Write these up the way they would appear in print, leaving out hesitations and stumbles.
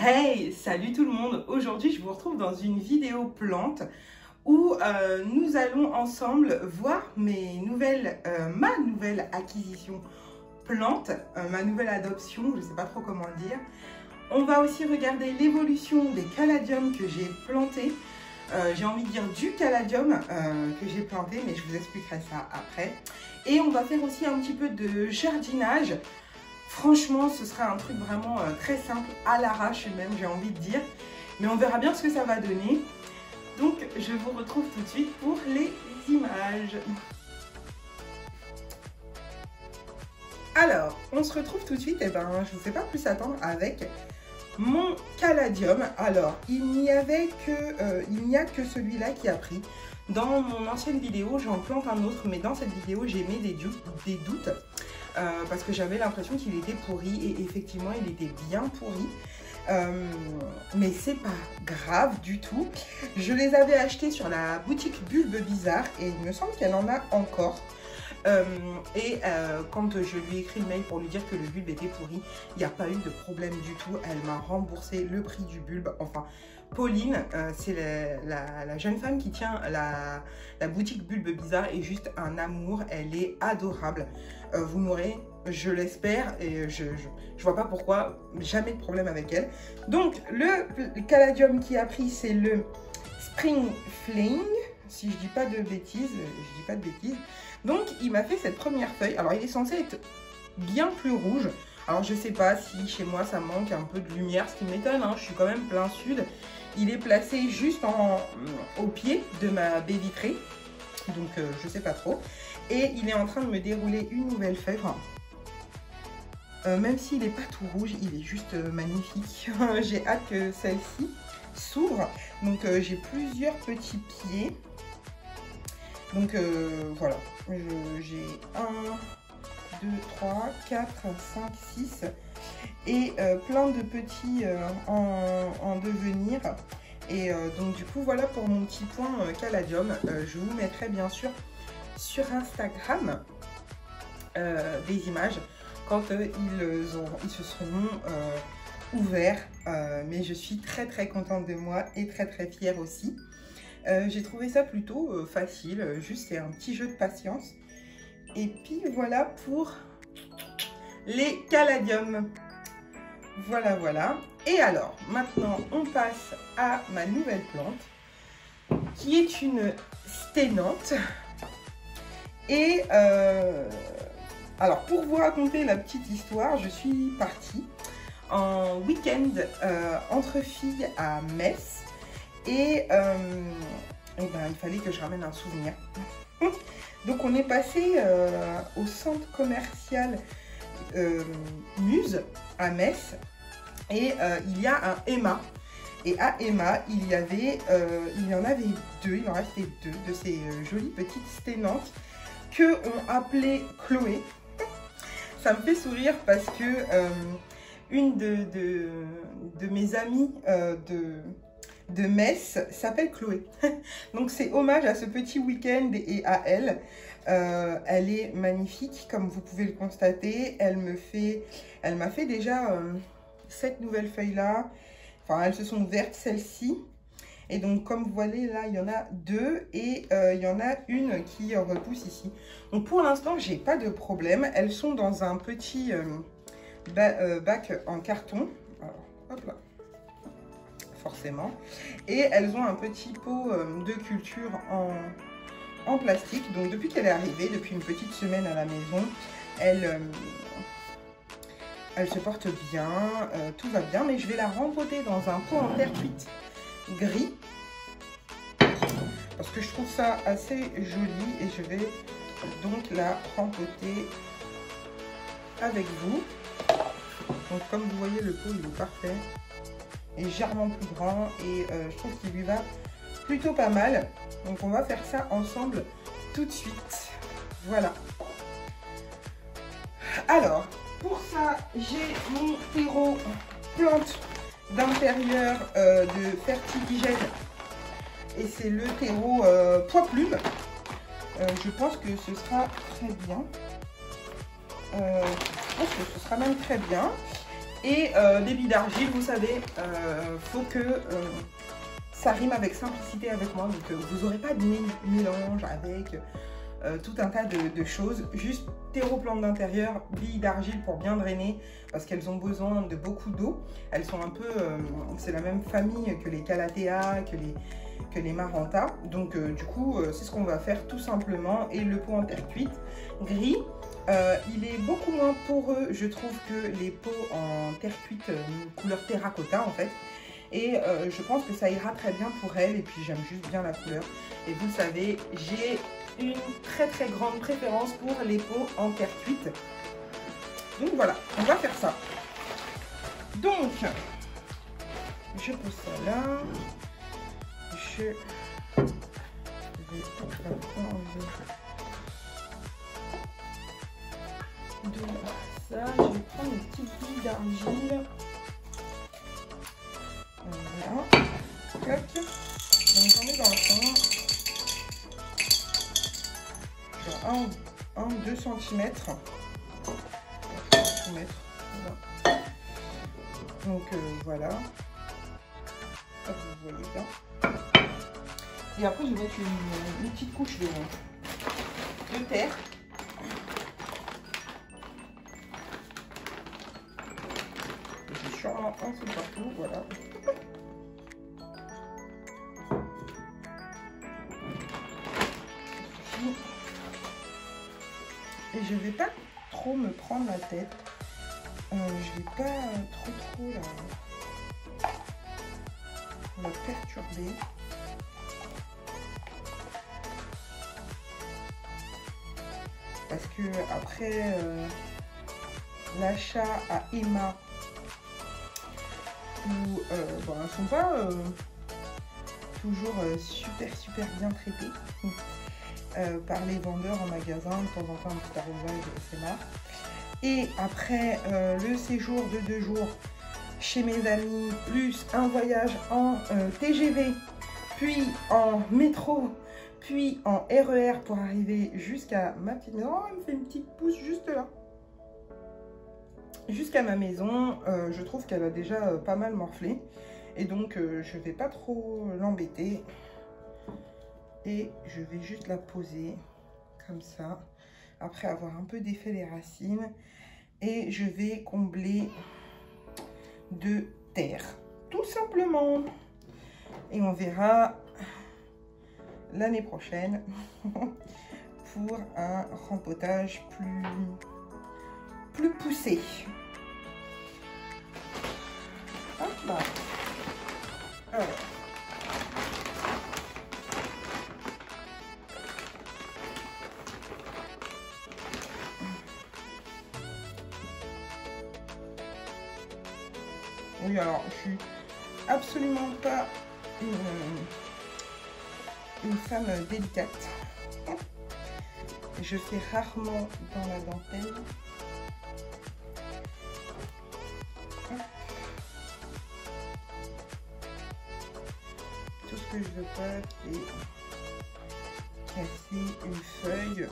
Hey, salut tout le monde! Aujourd'hui, je vous retrouve dans une vidéo plante où nous allons ensemble voir ma nouvelle acquisition plante, ma nouvelle adoption, je ne sais pas trop comment le dire. On va aussi regarder l'évolution des caladiums que j'ai plantés. J'ai envie de dire du caladium que j'ai planté, mais je vous expliquerai ça après. Et on va faire aussi un petit peu de jardinage. Franchement, ce sera un truc vraiment très simple, à l'arrache même, j'ai envie de dire. Mais on verra bien ce que ça va donner. Donc, je vous retrouve tout de suite pour les images. Alors, on se retrouve tout de suite, et ben, je ne vous fais pas plus attendre avec mon caladium. Alors, il n'y a que celui-là qui a pris. Dans mon ancienne vidéo, j'en plante un autre, mais dans cette vidéo, j'ai mis des doutes. Parce que j'avais l'impression qu'il était pourri et effectivement il était bien pourri, mais c'est pas grave du tout. Je les avais achetés sur la boutique Bulbe Bizarre et il me semble qu'elle en a encore. Quand je lui ai écrit le mail pour lui dire que le bulbe était pourri, il n'y a pas eu de problème du tout. Elle m'a remboursé le prix du bulbe. Enfin, Pauline, c'est la jeune femme qui tient la boutique Bulbe Bizarre, est juste un amour. Elle est adorable. Vous m'aurez, je l'espère, et je vois pas pourquoi, jamais de problème avec elle. Donc, le caladium qui a pris, c'est le Spring Fling. Si je dis pas de bêtises, Donc, il m'a fait cette première feuille. Alors, il est censé être bien plus rouge. Alors, je sais pas si chez moi, ça manque un peu de lumière, ce qui m'étonne, hein. Je suis quand même plein sud. Il est placé juste au pied de ma baie vitrée. Donc, je sais pas trop. Et il est en train de me dérouler une nouvelle feuille. Enfin, même s'il n'est pas tout rouge, il est juste magnifique. J'ai hâte que celle-ci s'ouvre. Donc, j'ai plusieurs petits pieds. Donc, voilà. J'ai 1, 2, 3, 4, 5, 6 et plein de petits en devenir. Et donc, du coup, voilà pour mon petit point caladium. Je vous mettrai bien sûr sur Instagram des images quand ils se seront ouverts. Mais je suis très très contente de moi et très très fière aussi. J'ai trouvé ça plutôt facile, juste c'est un petit jeu de patience. Et puis voilà pour les caladiums. Voilà, voilà. Et alors, maintenant, on passe à ma nouvelle plante, qui est une sténante. Et alors, pour vous raconter la petite histoire, je suis partie en week-end entre filles à Metz. Et ben, il fallait que je ramène un souvenir. Donc, on est passé au centre commercial Muse à Metz. Et il y a un Emma. Et à Emma, il y en avait deux, il en restait deux de ces jolies petites sténantes que on appelait Chloé. Ça me fait sourire parce que une de mes amies de Metz s'appelle Chloé. Donc c'est hommage à ce petit week-end et à elle. Elle est magnifique comme vous pouvez le constater. Elle m'a fait déjà cette nouvelle feuille là. Enfin, elles se sont vertes celles-ci. Et donc, comme vous voyez, là, il y en a deux. Et il y en a une qui repousse ici. Donc, pour l'instant, j'ai pas de problème. Elles sont dans un petit bac en carton. Alors, hop là. Forcément. Et elles ont un petit pot de culture en plastique. Donc, depuis qu'elle est arrivée, depuis une petite semaine à la maison, elle se porte bien, tout va bien, mais je vais la rempoter dans un pot en terre cuite gris parce que je trouve ça assez joli et je vais donc la rempoter avec vous. Donc comme vous voyez, le pot il est parfait et légèrement plus grand et je trouve qu'il lui va plutôt pas mal. Donc on va faire ça ensemble tout de suite. Voilà. Alors, pour ça, j'ai mon terreau plante d'intérieur de Fertiligène et c'est le terreau pois plume. Je pense que ce sera très bien. Je pense que ce sera même très bien. Et des billes d'argile, vous savez, faut que ça rime avec simplicité avec moi. Donc vous n'aurez pas de mélange avec tout un tas de choses. Juste terreau plante d'intérieur, billes d'argile pour bien drainer parce qu'elles ont besoin de beaucoup d'eau. Elles sont un peu, c'est la même famille que les calathea, que les maranta. Donc du coup, c'est ce qu'on va faire tout simplement. Et le pot en terre cuite gris. Il est beaucoup moins poreux, je trouve, que les pots en terre cuite couleur terracotta en fait. Et je pense que ça ira très bien pour elle. Et puis j'aime juste bien la couleur. Et vous le savez, j'ai une très grande préférence pour les pots en terre cuite. Donc voilà, on va faire ça. Donc, je pose ça là. Je vais enlever de ça. Je vais prendre une petite bille d'argile. Voilà. Hop. Donc j'en mets dans le fond. Genre 1-2 cm. Voilà. Donc voilà. Hop, vous voyez bien. Et après je vais mettre une petite couche de terre. J'ai sûrement un peu partout, voilà. Et je vais pas trop me prendre la tête. Je vais pas trop la perturber. Parce que après l'achat à Emma, où bon, elles sont pas toujours super bien traitées. Par les vendeurs en magasin, de temps en temps un petit arrosage, c'est marre. Et après le séjour de 2 jours chez mes amis, plus un voyage en TGV, puis en métro, puis en RER pour arriver jusqu'à ma petite maison. Oh, elle me fait une petite pousse juste là. Jusqu'à ma maison, je trouve qu'elle a déjà pas mal morflé. Et donc, je vais pas trop l'embêter. Et je vais juste la poser comme ça, après avoir un peu défait les racines. Et je vais combler de terre, tout simplement. Et on verra l'année prochaine pour un rempotage plus poussé. Hop là. Alors. Oui, alors je suis absolument pas une femme délicate. Je fais rarement dans la dentelle. Tout ce que je veux pas, c'est casser une feuille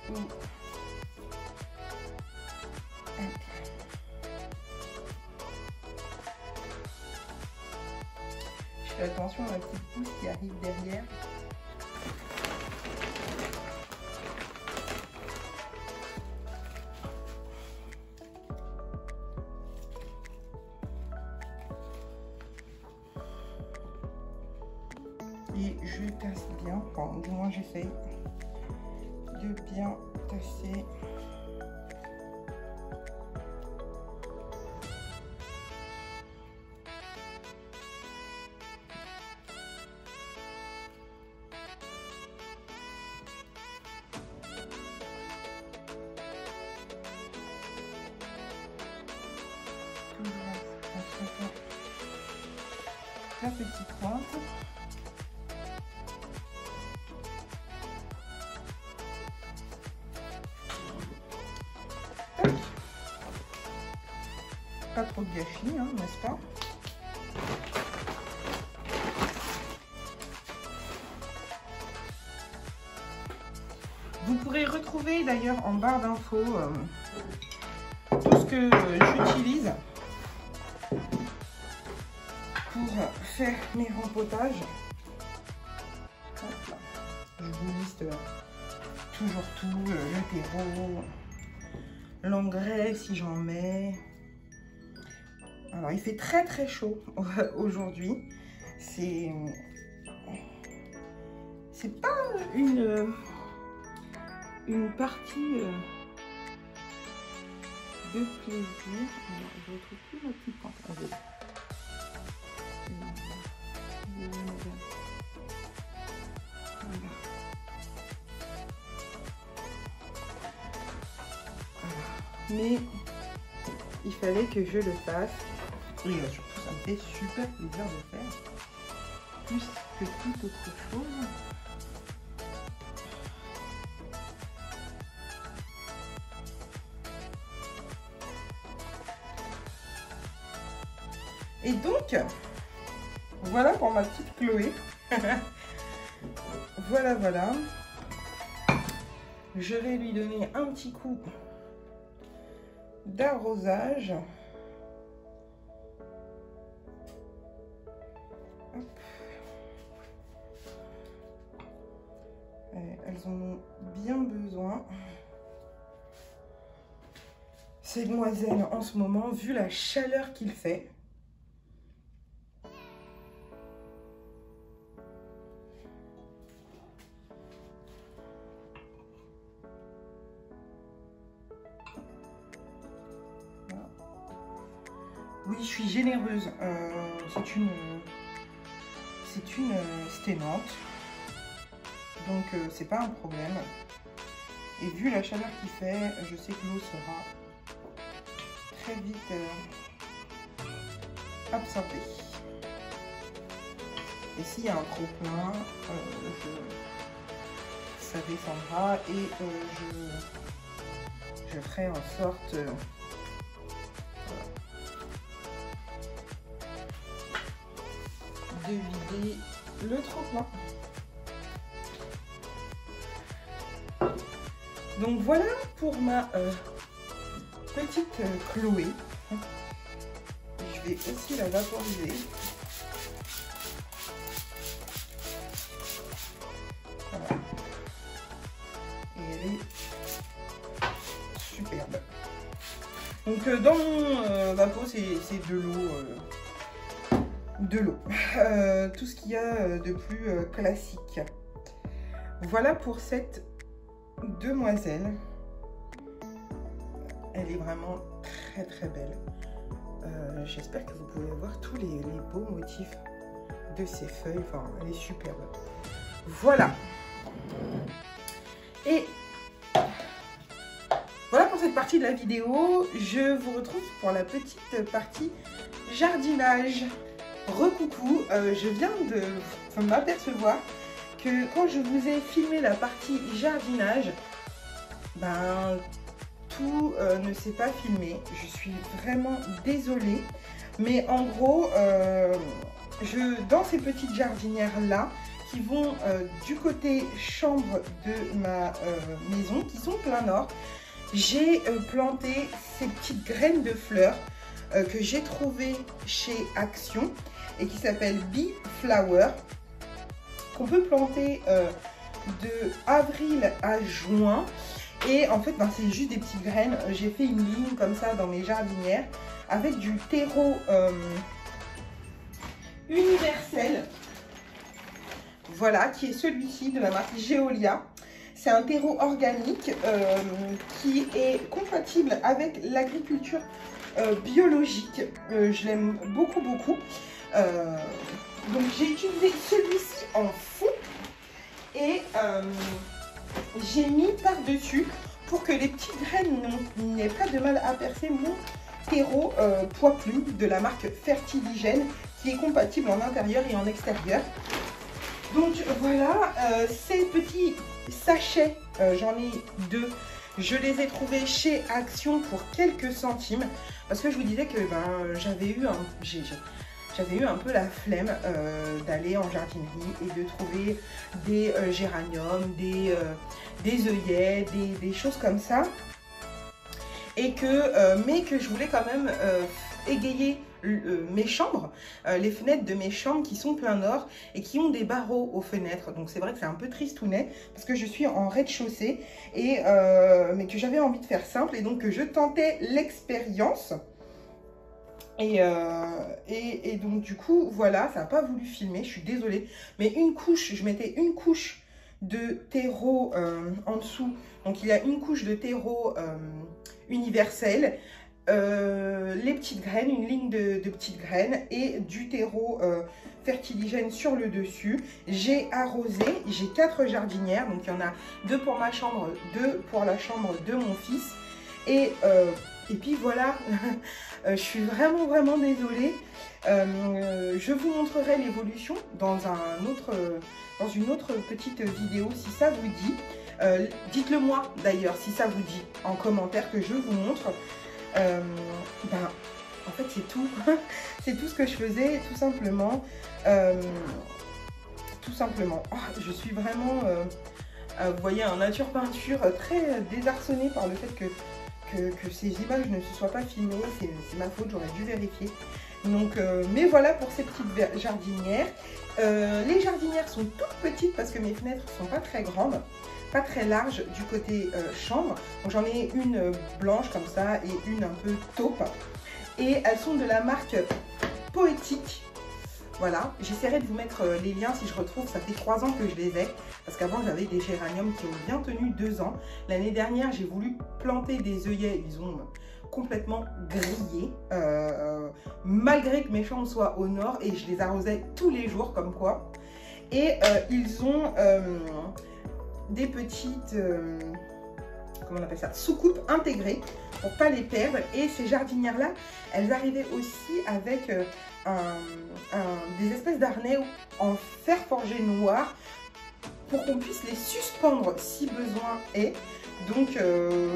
ou je fais attention à la petite pousse qui arrive derrière. Et je tasse bien, enfin, du moins j'essaye de bien tasser. La petite pointe. Pas trop de gâchis, hein, n'est-ce pas? Vous pourrez retrouver d'ailleurs en barre d'infos que j'utilise pour faire mes rempotages. Hop là. Je vous liste toujours tout, le terreau, l'engrais si j'en mets. Alors il fait très très chaud aujourd'hui. C'est pas une partie de plaisir. Je ne retrouve plus ma petite pente. Mais il fallait que je le fasse. Et surtout, ça me fait super plaisir de faire. Plus que toute autre chose. Et donc, voilà pour ma petite Chloé. Voilà, voilà. Je vais lui donner un petit coup d'arrosage. Elles en ont bien besoin. Ces demoiselles en ce moment, vu la chaleur qu'il fait. Oui, je suis généreuse. C'est une sténante. Donc, c'est pas un problème. Et vu la chaleur qu'il fait, je sais que l'eau sera très vite absorbée. Et s'il y a un trop plein, ça descendra et je ferai en sorte de vider le trop-plein. Donc voilà pour ma petite Chloé. Je vais aussi la vaporiser. Voilà. Et elle est superbe. Donc dans mon vapo, c'est de l'eau. Tout ce qu'il y a de plus classique. Voilà pour cette demoiselle. Elle est vraiment très très belle. J'espère que vous pouvez voir tous les beaux motifs de ses feuilles. Enfin, elle est superbe. Voilà. Et voilà pour cette partie de la vidéo. Je vous retrouve pour la petite partie jardinage. Recoucou, je viens de m'apercevoir que quand je vous ai filmé la partie jardinage, ben tout ne s'est pas filmé. Je suis vraiment désolée. Mais en gros, dans ces petites jardinières là, qui vont du côté chambre de ma maison, qui sont plein nord, j'ai planté ces petites graines de fleurs que j'ai trouvées chez Action et qui s'appelle Bee Flower, qu'on peut planter de avril à juin. Et en fait, ben, c'est juste des petites graines. J'ai fait une ligne comme ça dans mes jardinières avec du terreau universel. Voilà, qui est celui-ci de la marque Geolia. C'est un terreau organique qui est compatible avec l'agriculture biologique. Je l'aime beaucoup, beaucoup. Donc j'ai utilisé celui-ci en fond et j'ai mis par-dessus pour que les petites graines n'aient pas de mal à percer mon terreau poids plume de la marque Fertiligène, qui est compatible en intérieur et en extérieur. Donc voilà, ces petits sachets, j'en ai deux. Je les ai trouvés chez Action pour quelques centimes. Parce que je vous disais que ben, j'avais eu un peu la flemme d'aller en jardinerie et de trouver des géraniums, des œillets, des choses comme ça. et que, mais que je voulais quand même égayer mes chambres, les fenêtres de mes chambres qui sont plein nord et qui ont des barreaux aux fenêtres. Donc c'est vrai que c'est un peu tristounet parce que je suis en rez-de-chaussée et mais que j'avais envie de faire simple et donc que je tentais l'expérience. Et donc du coup voilà, ça n'a pas voulu filmer, je suis désolée, mais une couche, je mettais une couche de terreau en dessous, donc il y a une couche de terreau universel, les petites graines, une ligne de petites graines et du terreau fertiligène sur le dessus. J'ai arrosé, j'ai 4 jardinières, donc il y en a 2 pour ma chambre, 2 pour la chambre de mon fils et puis voilà. Je suis vraiment désolée. Je vous montrerai l'évolution dans une autre petite vidéo si ça vous dit. Dites-le moi d'ailleurs si ça vous dit en commentaire que je vous montre. En fait c'est tout. C'est tout ce que je faisais tout simplement. Oh, je suis vraiment, vous voyez, en nature peinture très désarçonnée par le fait que ces images ne se soient pas filmées, c'est ma faute, j'aurais dû vérifier. Donc, mais voilà pour ces petites jardinières. Les jardinières sont toutes petites parce que mes fenêtres sont pas très grandes, pas très larges du côté chambre. Donc j'en ai une blanche comme ça et une un peu taupe. Et elles sont de la marque Poétique. Voilà, j'essaierai de vous mettre les liens si je retrouve, ça fait 3 ans que je les ai, parce qu'avant j'avais des géraniums qui ont bien tenu 2 ans. L'année dernière j'ai voulu planter des œillets, ils ont complètement grillé, malgré que mes chambres soient au nord et je les arrosais tous les jours comme quoi. Et ils ont des petites, comment on appelle ça, soucoupes intégrées pour pas les perdre. Et ces jardinières là, elles arrivaient aussi avec des espèces d'harnais en fer forgé noir pour qu'on puisse les suspendre si besoin est. Donc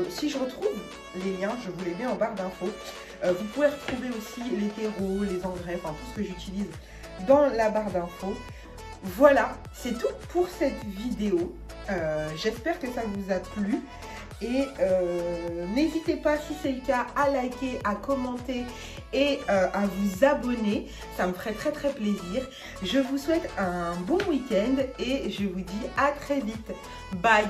si je retrouve les liens, je vous les mets en barre d'infos. Vous pouvez retrouver aussi les terreaux, les engrais, enfin tout ce que j'utilise dans la barre d'infos. Voilà, c'est tout pour cette vidéo. J'espère que ça vous a plu. Et n'hésitez pas, si c'est le cas, à liker, à commenter et à vous abonner. Ça me ferait très plaisir. Je vous souhaite un bon week-end et je vous dis à très vite. Bye!